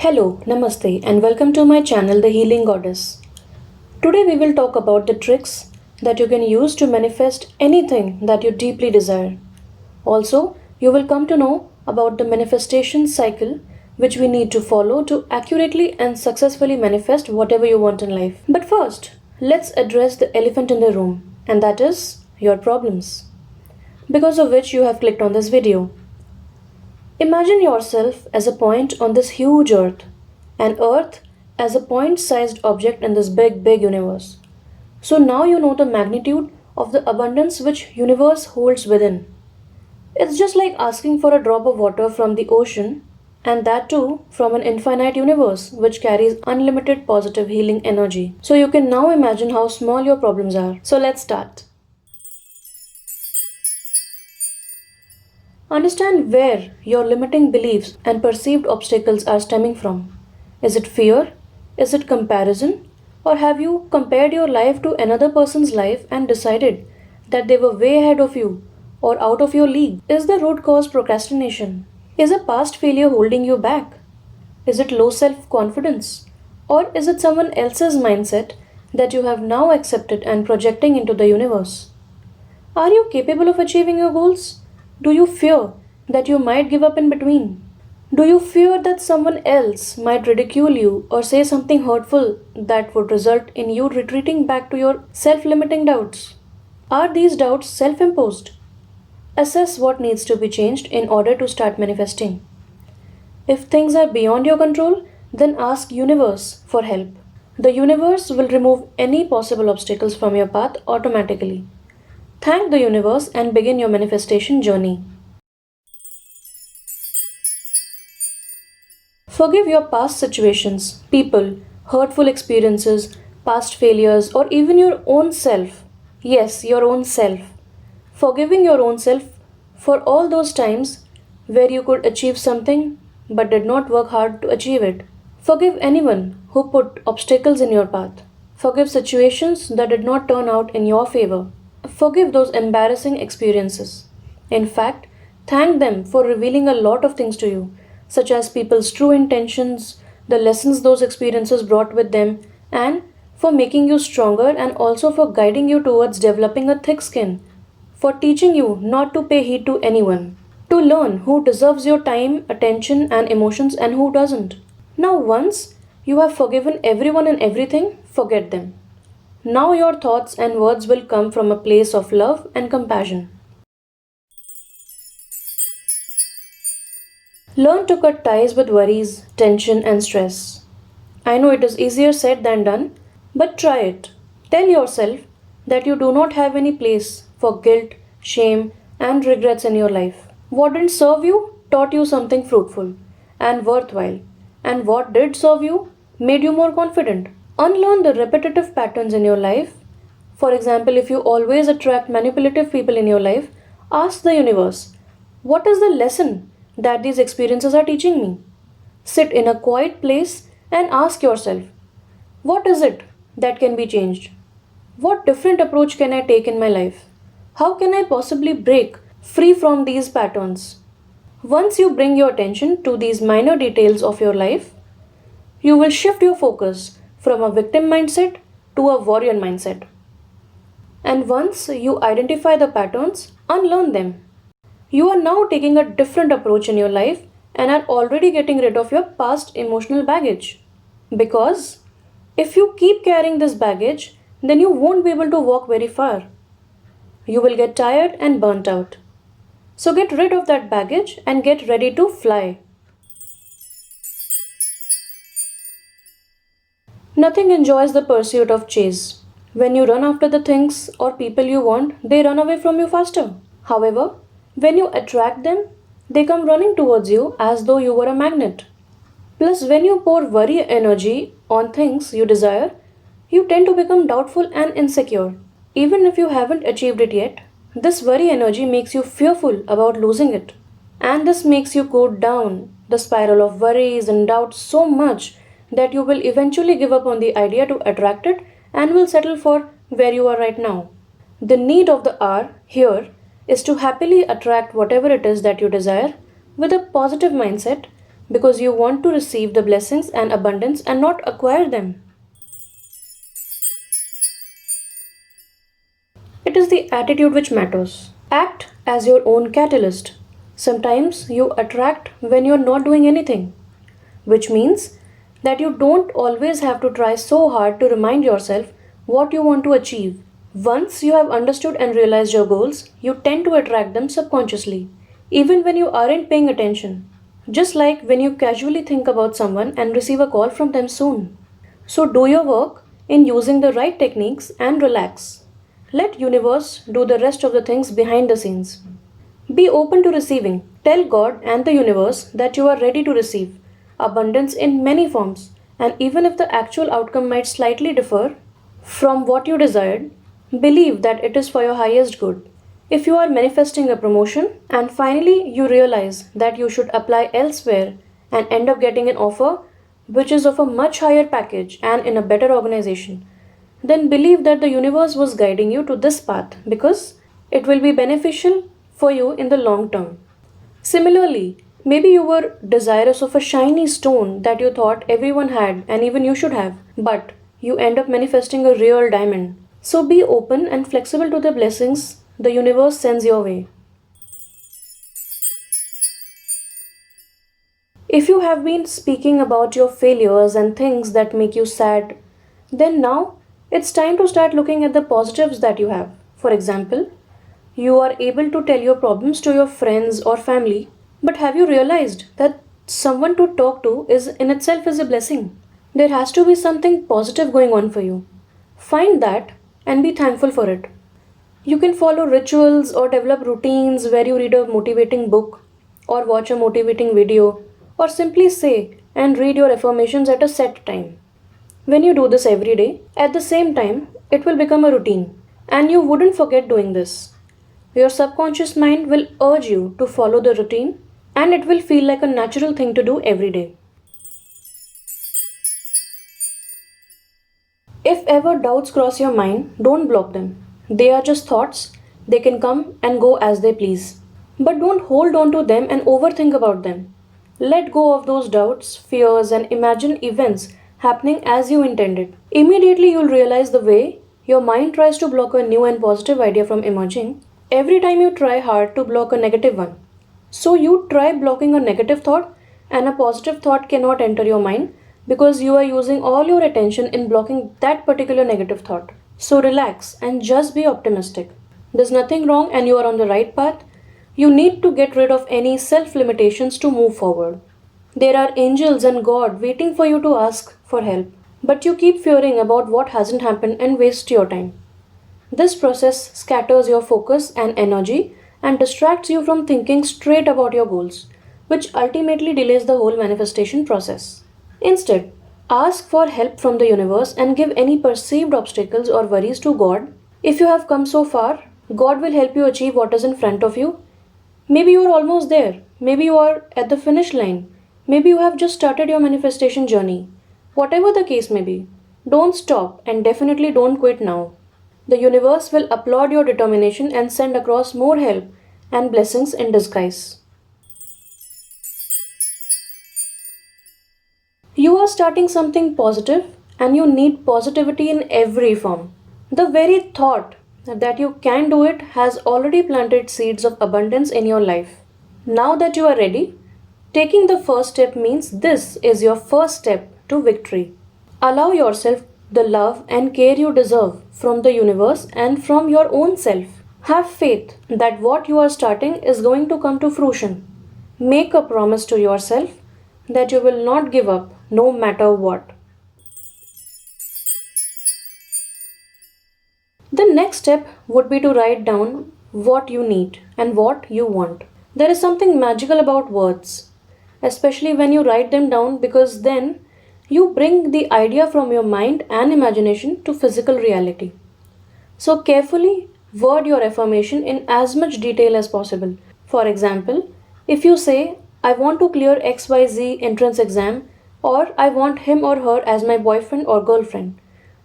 Hello, Namaste, and welcome to my channel, The Healing Goddess. Today we will talk about the tricks that you can use to manifest anything that you deeply desire. Also, you will come to know about the manifestation cycle which we need to follow to accurately and successfully manifest whatever you want in life. But first, let's address the elephant in the room, and that is your problems, because of which you have clicked on this video. Imagine yourself as a point on this huge earth, and earth as a point sized object in this big universe. So now you know the magnitude of the abundance which universe holds within. It's just like asking for a drop of water from the ocean, and that too from an infinite universe which carries unlimited positive healing energy. So you can now imagine how small your problems are. So let's start. Understand where your limiting beliefs and perceived obstacles are stemming from. Is it fear? Is it comparison? Or have you compared your life to another person's life and decided that they were way ahead of you or out of your league? Is the root cause procrastination? Is a past failure holding you back? Is it low self confidence? Or is it someone else's mindset that you have now accepted and projecting into the universe? Are you capable of achieving your goals? Do you fear that you might give up in between? Do you fear that someone else might ridicule you or say something hurtful that would result in you retreating back to your self limiting doubts? Are these doubts self imposed? Assess what needs to be changed in order to start manifesting. If things are beyond your control, then ask universe for help. The universe will remove any possible obstacles from your path automatically. Thank the universe and begin your manifestation journey. Forgive your past situations, people, hurtful experiences, past failures, or even your own self. Yes, your own self. Forgiving your own self for all those times where you could achieve something but did not work hard to achieve it. Forgive anyone who put obstacles in your path. Forgive situations that did not turn out in your favor. Forgive those embarrassing experiences. In fact, thank them for revealing a lot of things to you, such as people's true intentions, the lessons those experiences brought with them, and for making you stronger and also for guiding you towards developing a thick skin, for teaching you not to pay heed to anyone, to learn who deserves your time, attention, and emotions and who doesn't. Now, once you have forgiven everyone and everything, forget them. Now your thoughts and words will come from a place of love and compassion. Learn to cut ties with worries, tension, and stress. I know it is easier said than done, but try it. Tell yourself that you do not have any place for guilt, shame, and regrets in your life. What didn't serve you taught you something fruitful and worthwhile, and what did serve you made you more confident. Unlearn the repetitive patterns in your life. For example, if you always attract manipulative people in your life, ask the universe, what is the lesson that these experiences are teaching me? Sit in a quiet place and ask yourself, what is it that can be changed? What different approach can I take in my life? How can I possibly break free from these patterns? Once you bring your attention to these minor details of your life, you will shift your focus from a victim mindset to a warrior mindset. And once you identify the patterns, unlearn them. You are now taking a different approach in your life and are already getting rid of your past emotional baggage. Because if you keep carrying this baggage, then you won't be able to walk very far. You will get tired and burnt out. So get rid of that baggage and get ready to fly. Nothing enjoys the pursuit of chase. When you run after the things or people you want, they run away from you faster. However, when you attract them, they come running towards you as though you were a magnet. Plus, when you pour worry energy on things you desire, you tend to become doubtful and insecure. Even if you haven't achieved it yet, this worry energy makes you fearful about losing it. And this makes you go down the spiral of worries and doubts so much that you will eventually give up on the idea to attract it and will settle for where you are right now. The need of the hour here is to happily attract whatever it is that you desire with a positive mindset because you want to receive the blessings and abundance and not acquire them. It is the attitude which matters. Act as your own catalyst. Sometimes you attract when you're not doing anything, which means that you don't always have to try so hard to remind yourself what you want to achieve. Once you have understood and realized your goals, you tend to attract them subconsciously, even when you aren't paying attention. Just like when you casually think about someone and receive a call from them soon. So do your work in using the right techniques and relax. Let universe do the rest of the things behind the scenes. Be open to receiving. Tell God and the universe that you are ready to receive abundance in many forms, and even if the actual outcome might slightly differ from what you desired, believe that it is for your highest good. If you are manifesting a promotion and finally you realize that you should apply elsewhere and end up getting an offer which is of a much higher package and in a better organization, then believe that the universe was guiding you to this path because it will be beneficial for you in the long term. Similarly, maybe you were desirous of a shiny stone that you thought everyone had and even you should have, but you end up manifesting a real diamond. So be open and flexible to the blessings the universe sends your way. If you have been speaking about your failures and things that make you sad, then now it's time to start looking at the positives that you have. For example, you are able to tell your problems to your friends or family, but have you realized that someone to talk to is in itself is a blessing? There has to be something positive going on for you. Find that and be thankful for it. You can follow rituals or develop routines where you read a motivating book or watch a motivating video or simply say and read your affirmations at a set time. When you do this every day, at the same time, it will become a routine and you wouldn't forget doing this. Your subconscious mind will urge you to follow the routine and it will feel like a natural thing to do every day. If ever doubts cross your mind, don't block them. They are just thoughts, they can come and go as they please. But don't hold on to them and overthink about them. Let go of those doubts, fears, and imagine events happening as you intended. Immediately, you'll realize the way your mind tries to block a new and positive idea from emerging every time you try hard to block a negative one. So, you try blocking a negative thought, and a positive thought cannot enter your mind because you are using all your attention in blocking that particular negative thought. So, relax and just be optimistic. There's nothing wrong, and you are on the right path. You need to get rid of any self limitations to move forward. There are angels and God waiting for you to ask for help, but you keep fearing about what hasn't happened and waste your time. This process scatters your focus and energy and distracts you from thinking straight about your goals, which ultimately delays the whole manifestation process. Instead, ask for help from the universe and give any perceived obstacles or worries to God. If you have come so far, God will help you achieve what is in front of you. Maybe you are almost there. Maybe you are at the finish line. Maybe you have just started your manifestation journey. Whatever the case may be, don't stop and definitely don't quit now. The universe will applaud your determination and send across more help and blessings in disguise. You are starting something positive and you need positivity in every form. The very thought that you can do it has already planted seeds of abundance in your life. Now that you are ready, taking the first step means this is your first step to victory. Allow yourself the love and care you deserve from the universe and from your own self. Have faith that what you are starting is going to come to fruition. Make a promise to yourself that you will not give up no matter what. The next step would be to write down what you need and what you want. There is something magical about words, especially when you write them down because then you bring the idea from your mind and imagination to physical reality. So carefully word your affirmation in as much detail as possible. For example, if you say, I want to clear XYZ entrance exam, or I want him or her as my boyfriend or girlfriend,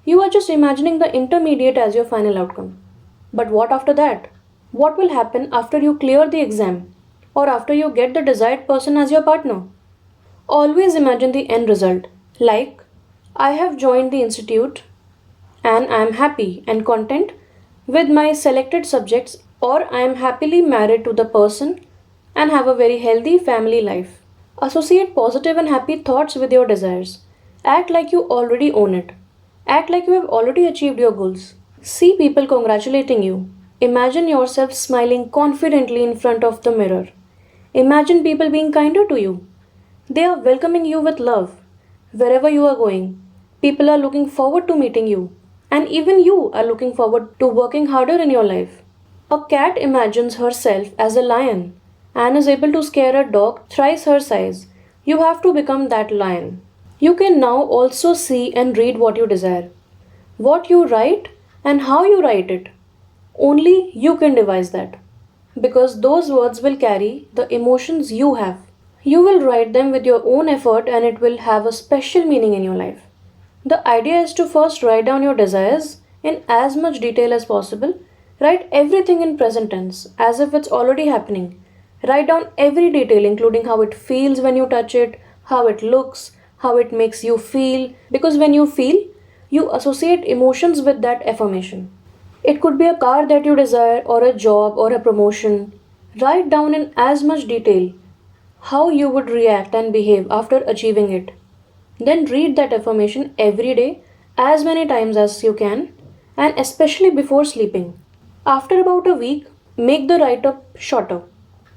you are just imagining the intermediate as your final outcome. But what after that? What will happen after you clear the exam or after you get the desired person as your partner? Always imagine the end result, like I have joined the institute and I am happy and content with my selected subjects, or I am happily married to the person and have a very healthy family life. Associate positive and happy thoughts with your desires. Act like you already own it. Act like you have already achieved your goals. See people congratulating you. Imagine yourself smiling confidently in front of the mirror. Imagine people being kinder to you. They are welcoming you with love. Wherever you are going, people are looking forward to meeting you. And even you are looking forward to working harder in your life. A cat imagines herself as a lion and is able to scare a dog thrice her size. You have to become that lion. You can now also see and read what you desire. What you write and how you write it. Only you can devise that. Because those words will carry the emotions you have. You will write them with your own effort and it will have a special meaning in your life. The idea is to first write down your desires in as much detail as possible. Write everything in present tense as if it's already happening. Write down every detail, including how it feels when you touch it, how it looks, how it makes you feel. Because when you feel, you associate emotions with that affirmation. It could be a car that you desire, or a job, or a promotion. Write down in as much detail how you would react and behave after achieving it. Then read that affirmation every day as many times as you can, and especially before sleeping. After about a week, make the write up shorter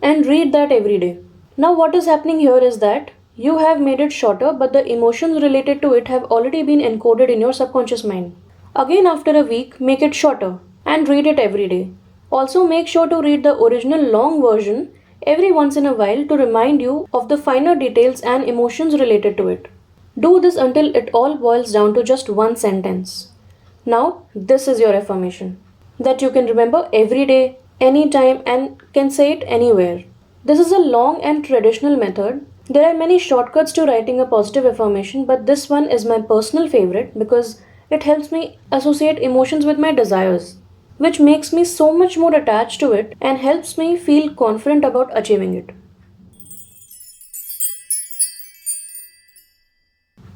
and read that every day. Now, what is happening here is that you have made it shorter, but the emotions related to it have already been encoded in your subconscious mind. Again, after a week, make it shorter and read it every day. Also, make sure to read the original long version every once in a while to remind you of the finer details and emotions related to it. Do this until it all boils down to just one sentence. Now, this is your affirmation that you can remember every day, anytime, and can say it anywhere. This is a long and traditional method. There are many shortcuts to writing a positive affirmation, but this one is my personal favorite because it helps me associate emotions with my desires, which makes me so much more attached to it and helps me feel confident about achieving it.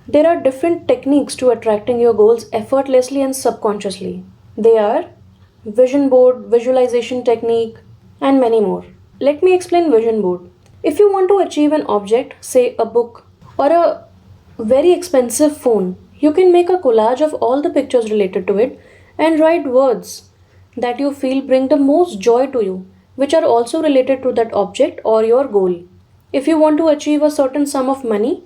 There are different techniques to attracting your goals effortlessly and subconsciously. They are vision board, visualization technique, and many more. Let me explain vision board. If you want to achieve an object, say a book or a very expensive phone, you can make a collage of all the pictures related to it and write words that you feel bring the most joy to you, which are also related to that object or your goal. If you want to achieve a certain sum of money,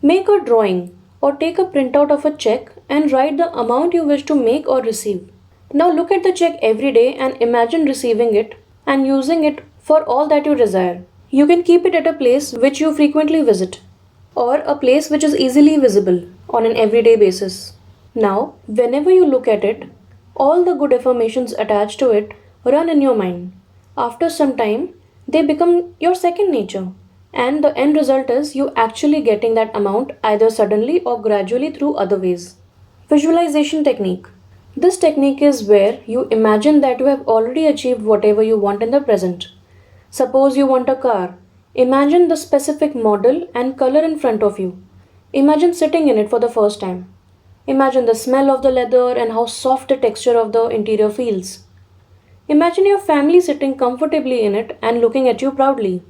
make a drawing or take a printout of a check and write the amount you wish to make or receive. Now look at the check every day and imagine receiving it and using it for all that you desire. You can keep it at a place which you frequently visit or a place which is easily visible on an everyday basis. Now, whenever you look at it, all the good affirmations attached to it run in your mind. After some time, they become your second nature. And the end result is you actually getting that amount either suddenly or gradually through other ways. Visualization technique. This technique is where you imagine that you have already achieved whatever you want in the present. Suppose you want a car. Imagine the specific model and color in front of you. Imagine sitting in it for the first time. Imagine the smell of the leather and how soft the texture of the interior feels. Imagine your family sitting comfortably in it and looking at you proudly.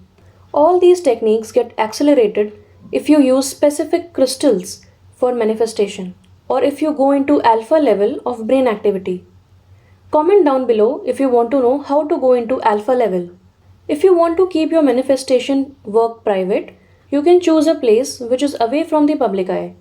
All these techniques get accelerated if you use specific crystals for manifestation or if you go into alpha level of brain activity. Comment down below if you want to know how to go into alpha level. If you want to keep your manifestation work private, you can choose a place which is away from the public eye.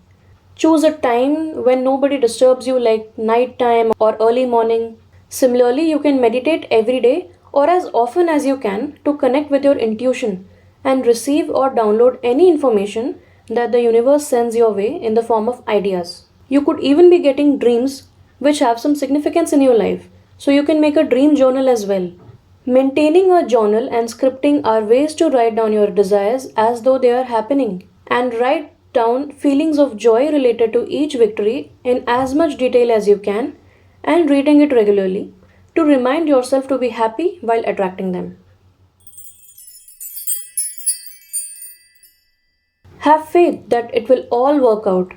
Choose a time when nobody disturbs you, like night time or early morning. Similarly, you can meditate every day or as often as you can to connect with your intuition and receive or download any information that the universe sends your way in the form of ideas. You could even be getting dreams which have some significance in your life, so you can make a dream journal as well. Maintaining a journal and scripting are ways to write down your desires as though they are happening, and write down feelings of joy related to each victory in as much detail as you can, and reading it regularly to remind yourself to be happy while attracting them. Have faith that it will all work out.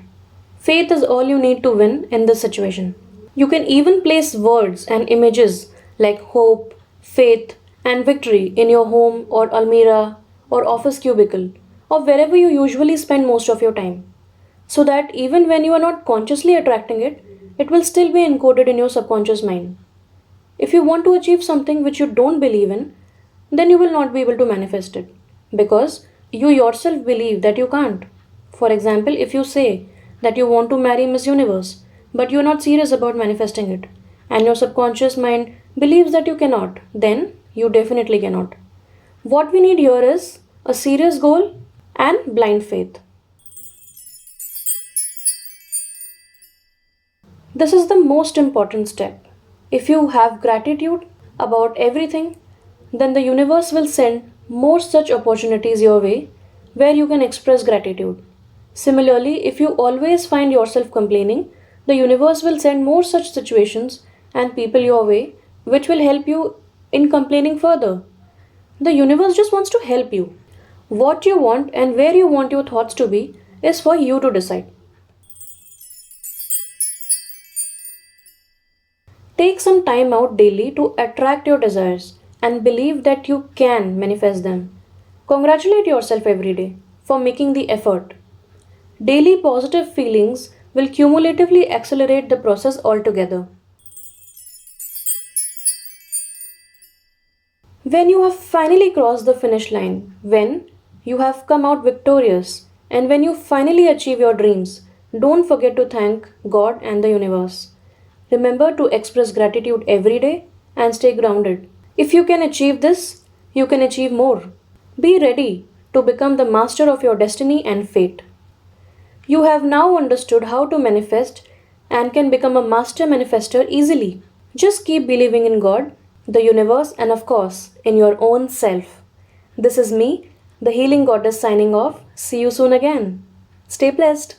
Faith is all you need to win in this situation. You can even place words and images like hope, faith, and victory in your home or almirah or office cubicle or wherever you usually spend most of your time, so that even when you are not consciously attracting it, it will still be encoded in your subconscious mind. If you want to achieve something which you don't believe in, then you will not be able to manifest it because you yourself believe that you can't. For example, if you say that you want to marry Miss Universe, but you're not serious about manifesting it, and your subconscious mind believes that you cannot, then you definitely cannot. What we need here is a serious goal and blind faith. This is the most important step. If you have gratitude about everything, then the universe will send more such opportunities your way where you can express gratitude. Similarly, if you always find yourself complaining, the universe will send more such situations and people your way which will help you in complaining further. The universe just wants to help you. What you want and where you want your thoughts to be is for you to decide. Take some time out daily to attract your desires and believe that you can manifest them. Congratulate yourself every day for making the effort. Daily positive feelings will cumulatively accelerate the process altogether. When you have finally crossed the finish line, when you have come out victorious, and when you finally achieve your dreams, don't forget to thank God and the universe. Remember to express gratitude every day and stay grounded. If you can achieve this, you can achieve more. Be ready to become the master of your destiny and fate. You have now understood how to manifest and can become a master manifester easily. Just keep believing in God, the universe, and of course, in your own self. This is me, the healing goddess, signing off. See you soon again. Stay blessed.